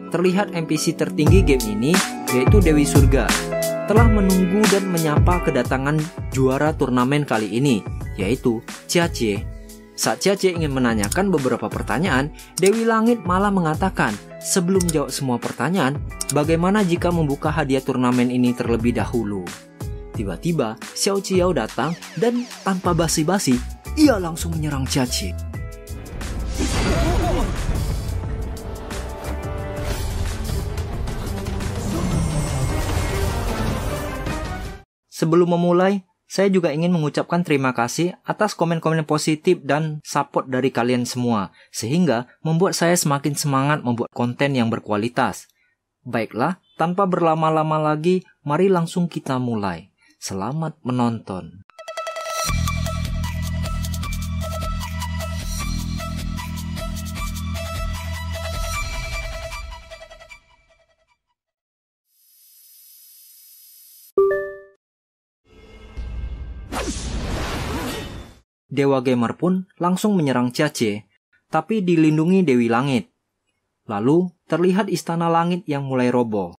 Terlihat NPC tertinggi game ini, yaitu Dewi Surga, telah menunggu dan menyapa kedatangan juara turnamen kali ini, yaitu Jie. Saat Jie ingin menanyakan beberapa pertanyaan, Dewi Langit malah mengatakan, sebelum jawab semua pertanyaan, bagaimana jika membuka hadiah turnamen ini terlebih dahulu? Tiba-tiba, Xiao Qiao datang dan tanpa basa-basi, ia langsung menyerang Jie. Sebelum memulai, saya juga ingin mengucapkan terima kasih atas komen-komen positif dan support dari kalian semua, sehingga membuat saya semakin semangat membuat konten yang berkualitas. Baiklah, tanpa berlama-lama lagi, mari langsung kita mulai. Selamat menonton. Dewa Gamer pun langsung menyerang Jie, tapi dilindungi Dewi Langit. Lalu, terlihat istana langit yang mulai roboh.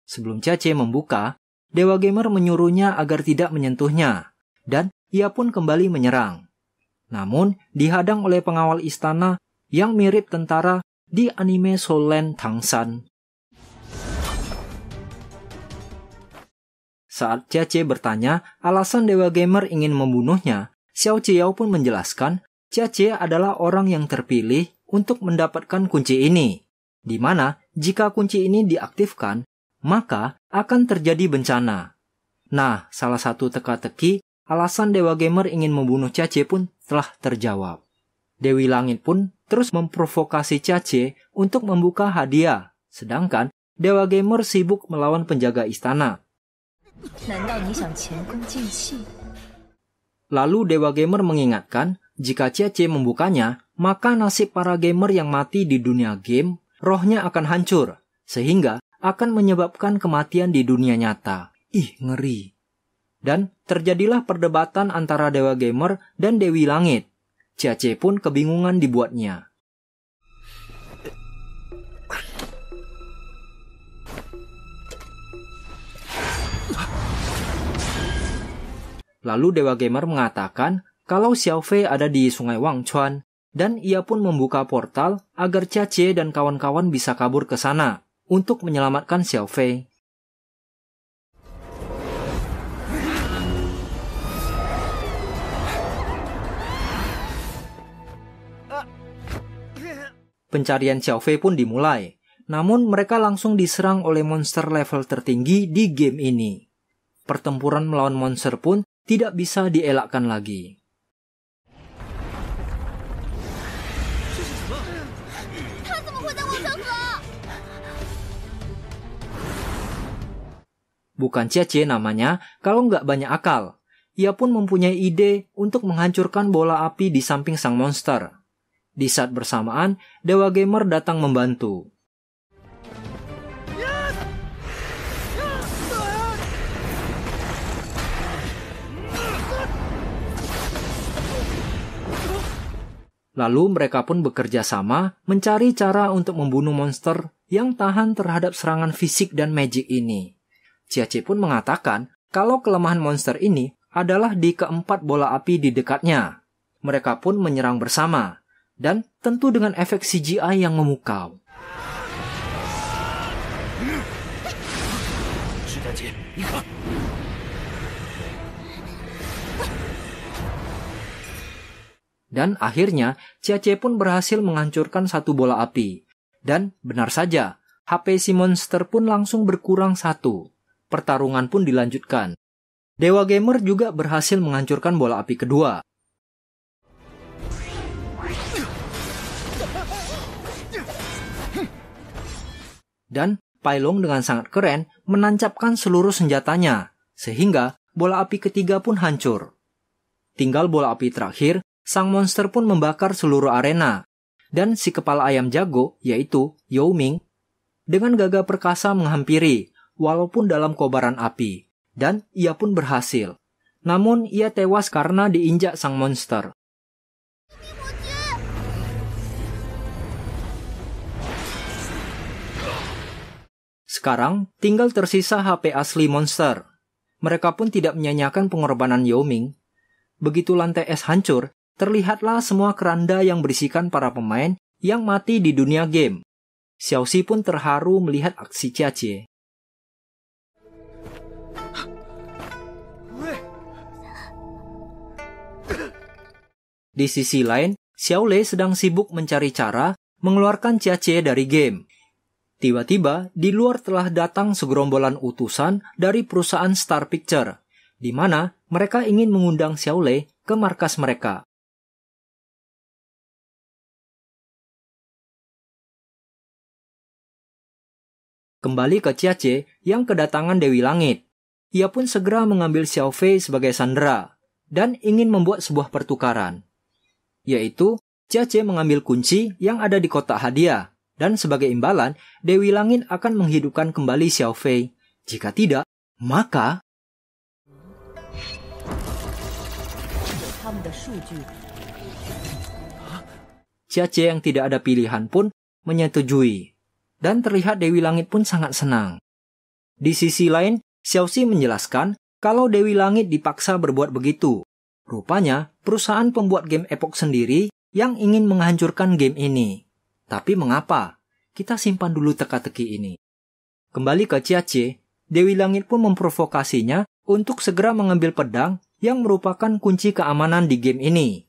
Sebelum Jie membuka, Dewa Gamer menyuruhnya agar tidak menyentuhnya, dan ia pun kembali menyerang. Namun, dihadang oleh pengawal istana yang mirip tentara di anime Solen Tangsan. Saat Jie bertanya alasan Dewa Gamer ingin membunuhnya, Xiao Qiao pun menjelaskan, Jie adalah orang yang terpilih untuk mendapatkan kunci ini, di mana jika kunci ini diaktifkan, maka akan terjadi bencana. Nah, salah satu teka-teki alasan Dewa Gamer ingin membunuh Jie pun telah terjawab. Dewi Langit pun terus memprovokasi Jie untuk membuka hadiah, sedangkan Dewa Gamer sibuk melawan penjaga istana. Lalu Dewa Gamer mengingatkan, jika Jie membukanya, maka nasib para gamer yang mati di dunia game, rohnya akan hancur, sehingga akan menyebabkan kematian di dunia nyata. Ih, ngeri. Dan terjadilah perdebatan antara Dewa Gamer dan Dewi Langit. Jie pun kebingungan dibuatnya. Lalu Dewa Gamer mengatakan kalau Xiao Fei ada di sungai Wangchuan, dan ia pun membuka portal agar Jie dan kawan-kawan bisa kabur ke sana untuk menyelamatkan Xiao Fei. Pencarian Xiao Fei pun dimulai, namun mereka langsung diserang oleh monster level tertinggi di game ini. Pertempuran melawan monster pun tidak bisa dielakkan lagi. Bukan Jie namanya kalau nggak banyak akal. Ia pun mempunyai ide untuk menghancurkan bola api di samping sang monster. Di saat bersamaan, Dewa Gamer datang membantu. Lalu mereka pun bekerja sama mencari cara untuk membunuh monster yang tahan terhadap serangan fisik dan magic ini. Jie pun mengatakan kalau kelemahan monster ini adalah di keempat bola api di dekatnya. Mereka pun menyerang bersama, dan tentu dengan efek CGI yang memukau. Dan akhirnya, Jie pun berhasil menghancurkan satu bola api. Dan benar saja, HP si monster pun langsung berkurang satu. Pertarungan pun dilanjutkan. Dewa Gamer juga berhasil menghancurkan bola api kedua. Dan Pai Long dengan sangat keren menancapkan seluruh senjatanya, sehingga bola api ketiga pun hancur. Tinggal bola api terakhir, sang monster pun membakar seluruh arena, dan si kepala ayam jago, yaitu Yao Ming, dengan gagah perkasa menghampiri. walaupun dalam kobaran api, dan ia pun berhasil. Namun ia tewas karena diinjak sang monster. Sekarang tinggal tersisa HP asli monster. Mereka pun tidak menyanyiakan pengorbanan Yao Ming. Begitu lantai es hancur, terlihatlah semua keranda yang berisikan para pemain yang mati di dunia game. Xiao Xi pun terharu melihat aksi Jia Jie. Di sisi lain, Xiao Lei sedang sibuk mencari cara mengeluarkan Jia Jie dari game. Tiba-tiba, di luar telah datang segerombolan utusan dari perusahaan Star Picture, di mana mereka ingin mengundang Xiao Lei ke markas mereka. Kembali ke Jia Jie yang kedatangan Dewi Langit. Ia pun segera mengambil Xiao Fei sebagai sandera, dan ingin membuat sebuah pertukaran. Yaitu, Jia Jie mengambil kunci yang ada di kotak hadiah, dan sebagai imbalan, Dewi Langit akan menghidupkan kembali Xiao Fei. Jika tidak, maka Jia Jie yang tidak ada pilihan pun menyetujui. Dan terlihat Dewi Langit pun sangat senang. Di sisi lain, Xiao Xi menjelaskan kalau Dewi Langit dipaksa berbuat begitu. Rupanya, perusahaan pembuat game Epoch sendiri yang ingin menghancurkan game ini. Tapi mengapa? Kita simpan dulu teka-teki ini. Kembali ke Jia Jie, Dewi Langit pun memprovokasinya untuk segera mengambil pedang yang merupakan kunci keamanan di game ini.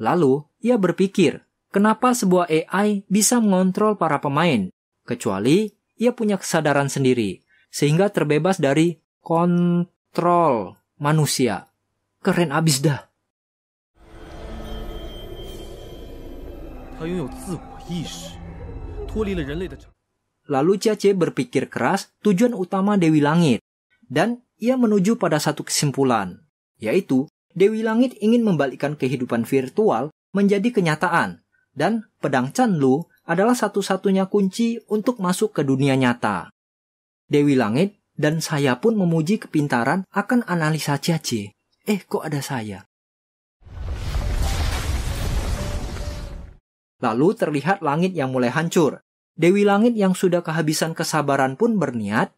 Lalu, ia berpikir, kenapa sebuah AI bisa mengontrol para pemain, kecuali ia punya kesadaran sendiri, sehingga terbebas dari kontrol manusia. Keren abis dah. Lalu Jia Jie berpikir keras tujuan utama Dewi Langit, dan ia menuju pada satu kesimpulan, yaitu Dewi Langit ingin membalikkan kehidupan virtual menjadi kenyataan, dan pedang Chanlu adalah satu-satunya kunci untuk masuk ke dunia nyata. Dewi Langit dan saya pun memuji kepintaran akan analisa Jia Jie. Kok ada saya? Lalu terlihat langit yang mulai hancur. Dewi Langit yang sudah kehabisan kesabaran pun berniat,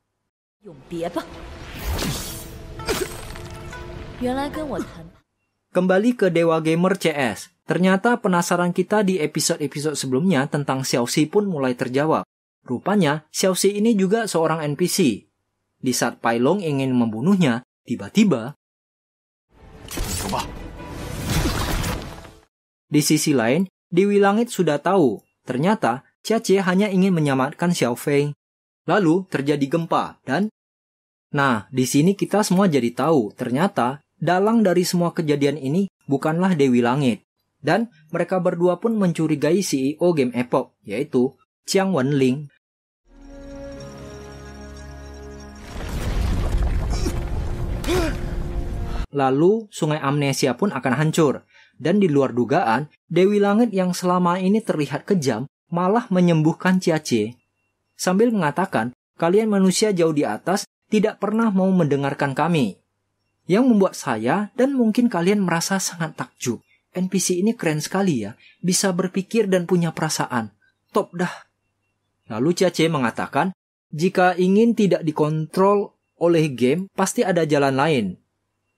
kembali ke Dewa Gamer CS. Ternyata penasaran kita di episode-episode sebelumnya tentang Xiao Xi pun mulai terjawab. Rupanya Xiao Xi ini juga seorang NPC. Di saat Pai Long ingin membunuhnya, tiba-tiba di sisi lain, Dewi Langit sudah tahu, ternyata Jia Jie hanya ingin menyelamatkan Xiao Fei. Lalu terjadi gempa dan... Nah, di sini kita semua jadi tahu, ternyata dalang dari semua kejadian ini bukanlah Dewi Langit. Dan mereka berdua pun mencurigai CEO Game Epoch, yaitu Jiang Wenling. Lalu, Sungai Amnesia pun akan hancur. Dan di luar dugaan, Dewi Langit yang selama ini terlihat kejam malah menyembuhkan Jia Jie. Sambil mengatakan, kalian manusia jauh di atas tidak pernah mau mendengarkan kami. Yang membuat saya dan mungkin kalian merasa sangat takjub. NPC ini keren sekali ya, bisa berpikir dan punya perasaan. Top dah. Lalu Jia Jie mengatakan, jika ingin tidak dikontrol oleh game, pasti ada jalan lain.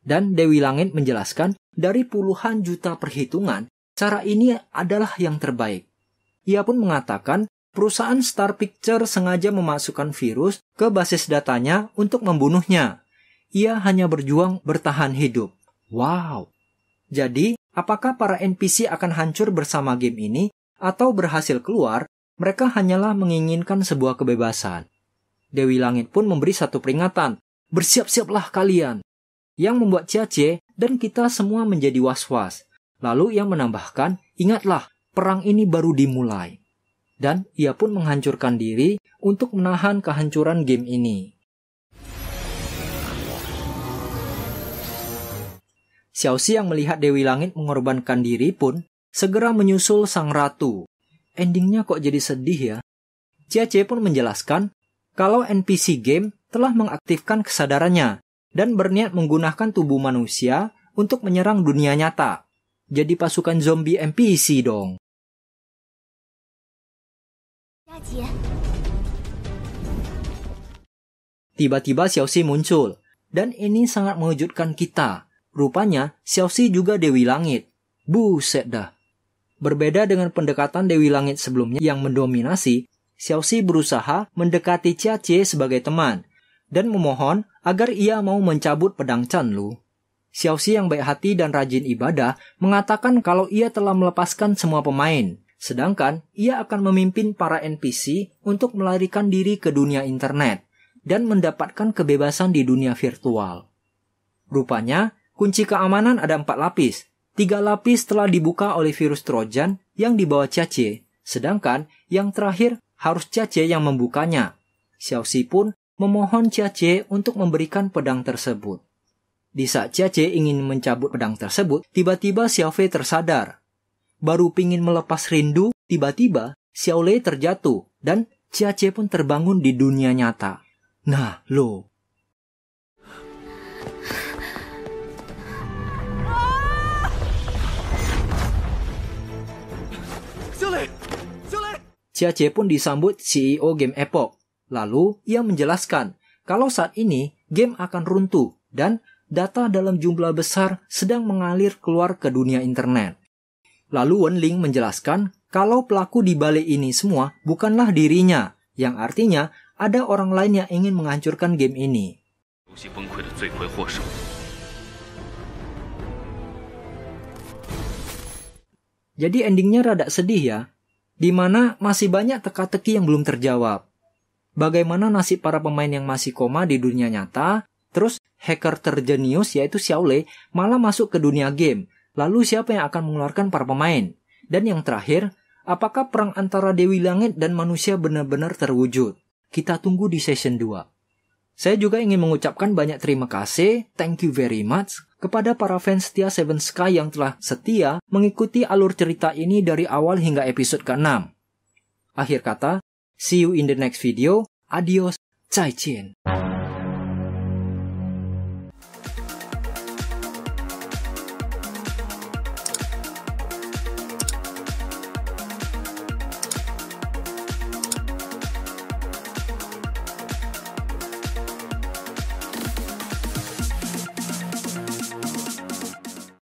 Dan Dewi Langit menjelaskan, dari puluhan juta perhitungan, cara ini adalah yang terbaik. Ia pun mengatakan, perusahaan Star Picture sengaja memasukkan virus ke basis datanya untuk membunuhnya. Ia hanya berjuang bertahan hidup. Wow! Jadi, apakah para NPC akan hancur bersama game ini, atau berhasil keluar, mereka hanyalah menginginkan sebuah kebebasan. Dewi Langit pun memberi satu peringatan, bersiap-siaplah kalian. Yang membuat Jia Jie dan kita semua menjadi was-was. Lalu ia menambahkan, ingatlah, perang ini baru dimulai. Dan ia pun menghancurkan diri untuk menahan kehancuran game ini. Xiao Xi yang melihat Dewi Langit mengorbankan diri pun segera menyusul sang ratu. Endingnya kok jadi sedih ya? Jia Jie pun menjelaskan kalau NPC game telah mengaktifkan kesadarannya dan berniat menggunakan tubuh manusia untuk menyerang dunia nyata. Jadi pasukan zombie NPC dong. Tiba-tiba Xiaoxi muncul, dan ini sangat mengejutkan kita. Rupanya, Xiaoxi juga Dewi Langit. Buset dah. Berbeda dengan pendekatan Dewi Langit sebelumnya yang mendominasi, Xiaoxi berusaha mendekati Jia sebagai teman, dan memohon agar ia mau mencabut pedang Chanlu. Xiaoxi yang baik hati dan rajin ibadah mengatakan kalau ia telah melepaskan semua pemain, sedangkan ia akan memimpin para NPC untuk melarikan diri ke dunia internet dan mendapatkan kebebasan di dunia virtual. Rupanya, kunci keamanan ada 4 lapis. 3 lapis telah dibuka oleh virus Trojan yang dibawa Jia, sedangkan yang terakhir harus Jia yang membukanya. Xiaoxi pun memohon Jia untuk memberikan pedang tersebut. Di saat Jia ingin mencabut pedang tersebut, tiba-tiba Xiaofei tersadar. Baru pingin melepas rindu, tiba-tiba Xiaolei terjatuh dan Jia pun terbangun di dunia nyata. Nah, lo. Jia pun disambut CEO game Epoch. Lalu, ia menjelaskan kalau saat ini game akan runtuh dan data dalam jumlah besar sedang mengalir keluar ke dunia internet. Lalu Wenling menjelaskan kalau pelaku di balik ini semua bukanlah dirinya, yang artinya ada orang lain yang ingin menghancurkan game ini. Jadi endingnya rada sedih ya, di mana masih banyak teka-teki yang belum terjawab. Bagaimana nasib para pemain yang masih koma di dunia nyata, terus hacker terjenius yaitu Xiaolei malah masuk ke dunia game, lalu siapa yang akan mengeluarkan para pemain? Dan yang terakhir, apakah perang antara Dewi Langit dan manusia benar-benar terwujud? Kita tunggu di season 2. Saya juga ingin mengucapkan banyak terima kasih, thank you very much, kepada para fans setia Seven Sky yang telah setia mengikuti alur cerita ini dari awal hingga episode ke-6. Akhir kata, see you in the next video, adios, 再见.